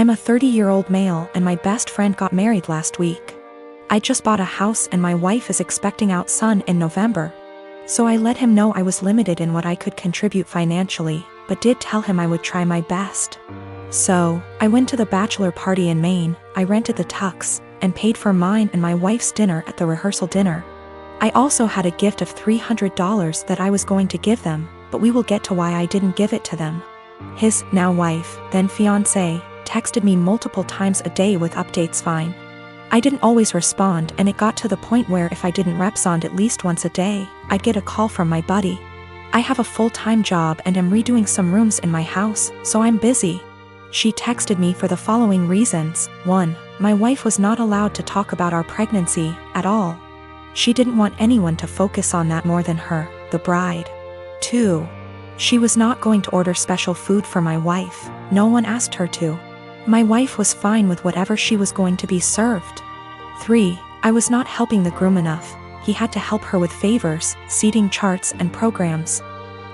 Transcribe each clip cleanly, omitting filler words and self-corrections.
I'm a 30-year-old male and my best friend got married last week. I just bought a house and my wife is expecting our son in November. So I let him know I was limited in what I could contribute financially, but did tell him I would try my best. So, I went to the bachelor party in Maine, I rented the tux, and paid for mine and my wife's dinner at the rehearsal dinner. I also had a gift of $300 that I was going to give them, but we will get to why I didn't give it to them. His now wife, then fiancé, texted me multiple times a day with updates fine. I didn't always respond and it got to the point where if I didn't respond at least once a day, I'd get a call from my buddy. I have a full-time job and am redoing some rooms in my house, so I'm busy. She texted me for the following reasons. 1. My wife was not allowed to talk about our pregnancy at all. She didn't want anyone to focus on that more than her, the bride. 2. She was not going to order special food for my wife, no one asked her to. My wife was fine with whatever she was going to be served. 3. I was not helping the groom enough, he had to help her with favors, seating charts and programs.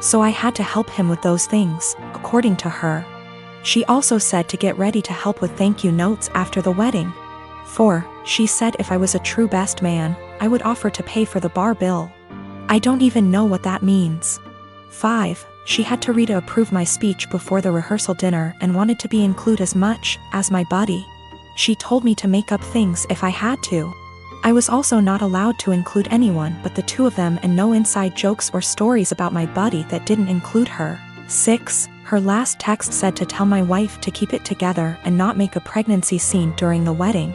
So I had to help him with those things, according to her. She also said to get ready to help with thank you notes after the wedding. 4. She said if I was a true best man, I would offer to pay for the bar bill. I don't even know what that means. 5. She had to read to approve my speech before the rehearsal dinner and wanted to be included as much as my buddy. She told me to make up things if I had to. I was also not allowed to include anyone but the two of them and no inside jokes or stories about my buddy that didn't include her. 6. Her last text said to tell my wife to keep it together and not make a pregnancy scene during the wedding.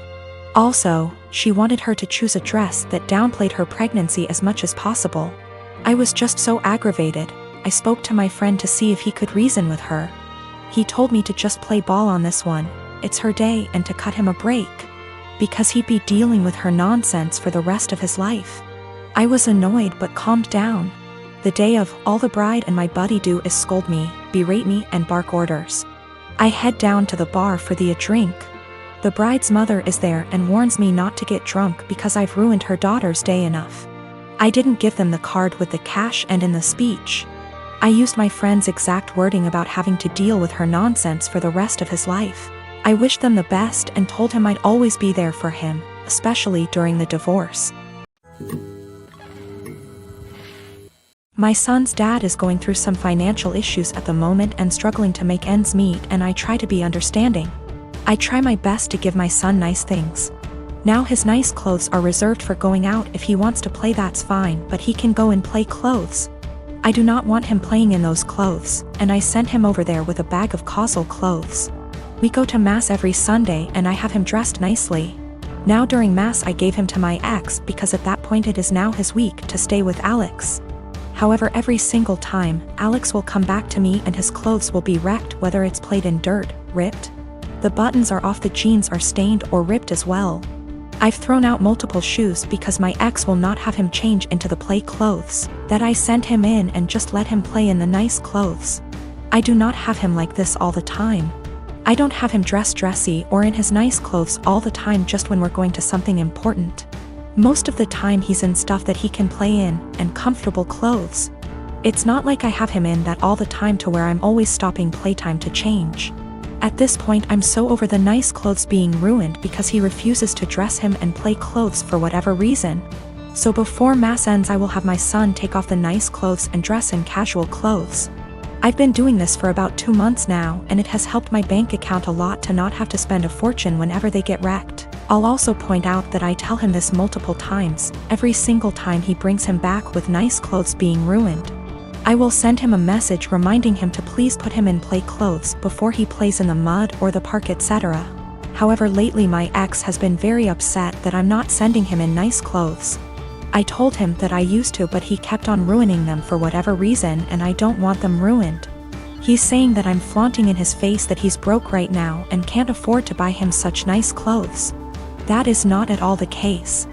Also, she wanted her to choose a dress that downplayed her pregnancy as much as possible. I was just so aggravated. I spoke to my friend to see if he could reason with her. He told me to just play ball on this one, it's her day, and to cut him a break. Because he'd be dealing with her nonsense for the rest of his life. I was annoyed but calmed down. The day of, all the bride and my buddy do is scold me, berate me and bark orders. I head down to the bar for a drink. The bride's mother is there and warns me not to get drunk because I've ruined her daughter's day enough. I didn't give them the card with the cash and in the speech. I used my friend's exact wording about having to deal with her nonsense for the rest of his life. I wished them the best and told him I'd always be there for him, especially during the divorce. My son's dad is going through some financial issues at the moment and struggling to make ends meet, and I try to be understanding. I try my best to give my son nice things. Now his nice clothes are reserved for going out. If he wants to play, that's fine, but he can go and play clothes. I do not want him playing in those clothes, and I sent him over there with a bag of causal clothes. We go to mass every Sunday and I have him dressed nicely. Now during mass I gave him to my ex because at that point it is now his week to stay with Alex. However, every single time, Alex will come back to me and his clothes will be wrecked, whether it's played in dirt, ripped. The buttons are off, the jeans are stained or ripped as well. I've thrown out multiple shoes because my ex will not have him change into the play clothes that I sent him in and just let him play in the nice clothes. I do not have him like this all the time. I don't have him dressed dressy or in his nice clothes all the time, just when we're going to something important. Most of the time he's in stuff that he can play in, and comfortable clothes. It's not like I have him in that all the time to where I'm always stopping playtime to change. At this point I'm so over the nice clothes being ruined because he refuses to dress him and play clothes for whatever reason. So before mass ends I will have my son take off the nice clothes and dress in casual clothes. I've been doing this for about 2 months now and it has helped my bank account a lot to not have to spend a fortune whenever they get wrecked. I'll also point out that I tell him this multiple times, every single time he brings him back with nice clothes being ruined. I will send him a message reminding him to please put him in play clothes before he plays in the mud or the park, etc. However, lately my ex has been very upset that I'm not sending him in nice clothes. I told him that I used to, but he kept on ruining them for whatever reason and I don't want them ruined. He's saying that I'm flaunting in his face that he's broke right now and can't afford to buy him such nice clothes. That is not at all the case.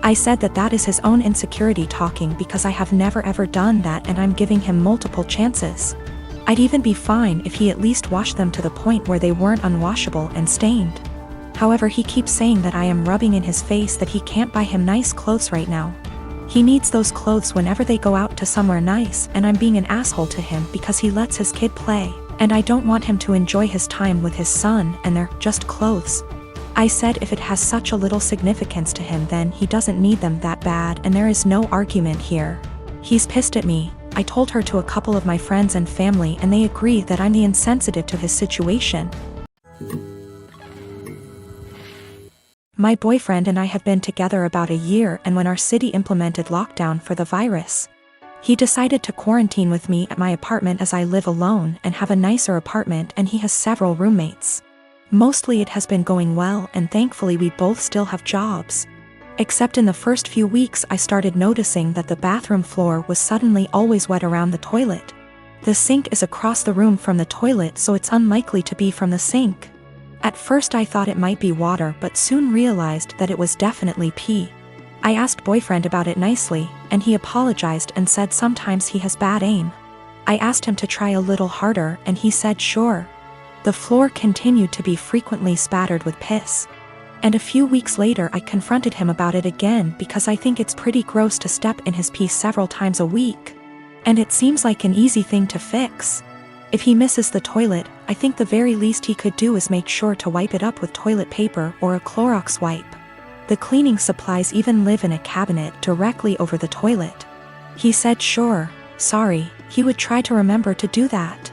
I said that that is his own insecurity talking because I have never ever done that and I'm giving him multiple chances. I'd even be fine if he at least washed them to the point where they weren't unwashable and stained. However, he keeps saying that I am rubbing in his face that he can't buy him nice clothes right now. He needs those clothes whenever they go out to somewhere nice, and I'm being an asshole to him because he lets his kid play. And I don't want him to enjoy his time with his son and they're just clothes. I said if it has such a little significance to him then he doesn't need them that bad and there is no argument here. He's pissed at me. I told her to a couple of my friends and family and they agree that I'm the insensitive to his situation. My boyfriend and I have been together about a year, and when our city implemented lockdown for the virus, he decided to quarantine with me at my apartment as I live alone and have a nicer apartment and he has several roommates. Mostly it has been going well and thankfully we both still have jobs. Except in the first few weeks I started noticing that the bathroom floor was suddenly always wet around the toilet. The sink is across the room from the toilet so it's unlikely to be from the sink. At first I thought it might be water but soon realized that it was definitely pee. I asked boyfriend about it nicely, and he apologized and said sometimes he has bad aim. I asked him to try a little harder and he said sure. The floor continued to be frequently spattered with piss. And a few weeks later I confronted him about it again because I think it's pretty gross to step in his pee several times a week. And it seems like an easy thing to fix. If he misses the toilet, I think the very least he could do is make sure to wipe it up with toilet paper or a Clorox wipe. The cleaning supplies even live in a cabinet directly over the toilet. He said sure, sorry, he would try to remember to do that.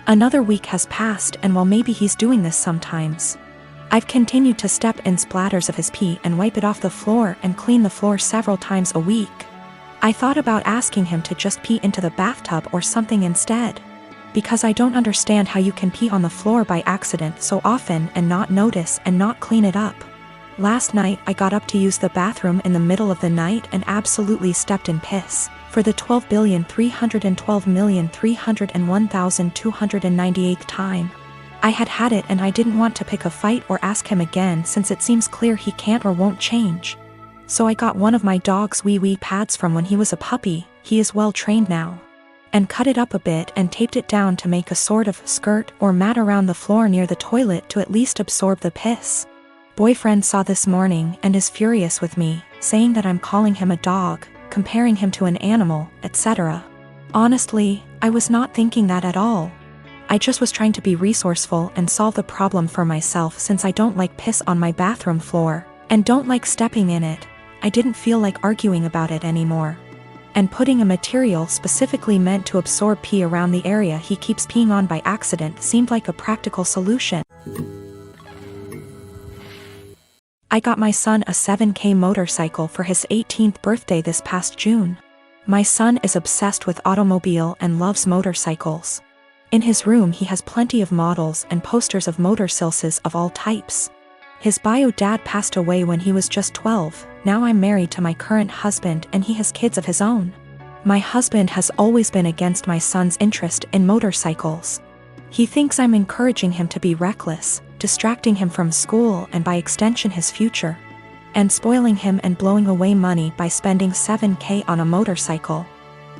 Another week has passed and while maybe he's doing this sometimes, I've continued to step in splatters of his pee and wipe it off the floor and clean the floor several times a week. I thought about asking him to just pee into the bathtub or something instead. Because I don't understand how you can pee on the floor by accident so often and not notice and not clean it up. Last night I got up to use the bathroom in the middle of the night and absolutely stepped in piss, for the 12,312,301,298th time. I had it and I didn't want to pick a fight or ask him again since it seems clear he can't or won't change. So I got one of my dog's wee pads from when he was a puppy, he is well trained now, and cut it up a bit and taped it down to make a sort of skirt or mat around the floor near the toilet to at least absorb the piss. Boyfriend saw this morning and is furious with me, saying that I'm calling him a dog, comparing him to an animal, etc. Honestly, I was not thinking that at all. I just was trying to be resourceful and solve the problem for myself since I don't like piss on my bathroom floor, and don't like stepping in it. I didn't feel like arguing about it anymore. And putting a material specifically meant to absorb pee around the area he keeps peeing on by accident seemed like a practical solution. I got my son a 7K motorcycle for his 18th birthday this past June. My son is obsessed with automobile and loves motorcycles. In his room he has plenty of models and posters of motorcycles of all types. His bio dad passed away when he was just 12, now I'm married to my current husband and he has kids of his own. My husband has always been against my son's interest in motorcycles. He thinks I'm encouraging him to be reckless, distracting him from school and by extension his future, and spoiling him and blowing away money by spending 7K on a motorcycle.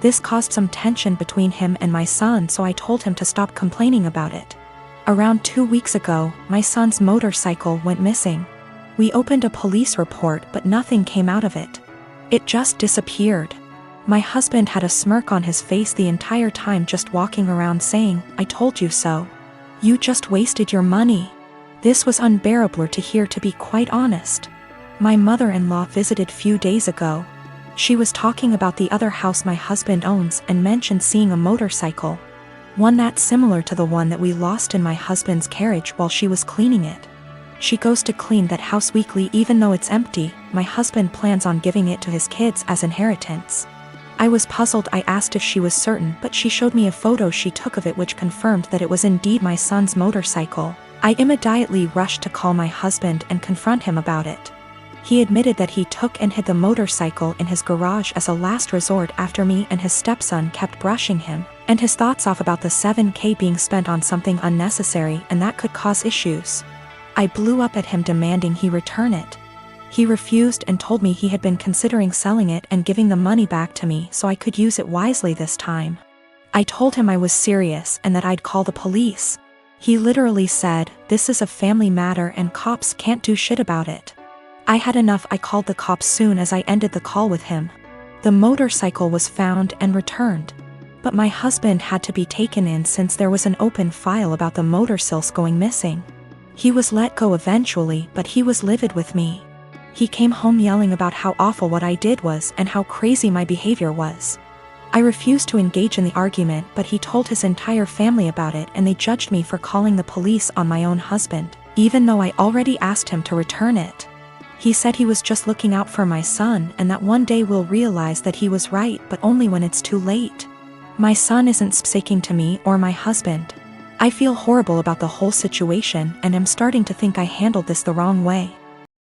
This caused some tension between him and my son so I told him to stop complaining about it. Around 2 weeks ago, my son's motorcycle went missing. We opened a police report but nothing came out of it. It just disappeared. My husband had a smirk on his face the entire time just walking around saying, "I told you so. You just wasted your money." This was unbearable to hear, to be quite honest. My mother-in-law visited few days ago. She was talking about the other house my husband owns and mentioned seeing a motorcycle. One that's similar to the one that we lost in my husband's carriage while she was cleaning it. She goes to clean that house weekly even though it's empty. My husband plans on giving it to his kids as inheritance. I was puzzled. I asked if she was certain, but she showed me a photo she took of it which confirmed that it was indeed my son's motorcycle. I immediately rushed to call my husband and confront him about it. He admitted that he took and hid the motorcycle in his garage as a last resort after me and his stepson kept brushing him and his thoughts off about the 7K being spent on something unnecessary and that could cause issues. I blew up at him demanding he return it. He refused and told me he had been considering selling it and giving the money back to me so I could use it wisely this time. I told him I was serious and that I'd call the police. He literally said, "This is a family matter and cops can't do shit about it." I had enough. I called the cops soon as I ended the call with him. The motorcycle was found and returned. But my husband had to be taken in since there was an open file about the motor sills going missing. He was let go eventually, but he was livid with me. He came home yelling about how awful what I did was and how crazy my behavior was. I refused to engage in the argument, but he told his entire family about it and they judged me for calling the police on my own husband, even though I already asked him to return it. He said he was just looking out for my son and that one day we'll realize that he was right, but only when it's too late. My son isn't speaking to me or my husband. I feel horrible about the whole situation and am starting to think I handled this the wrong way.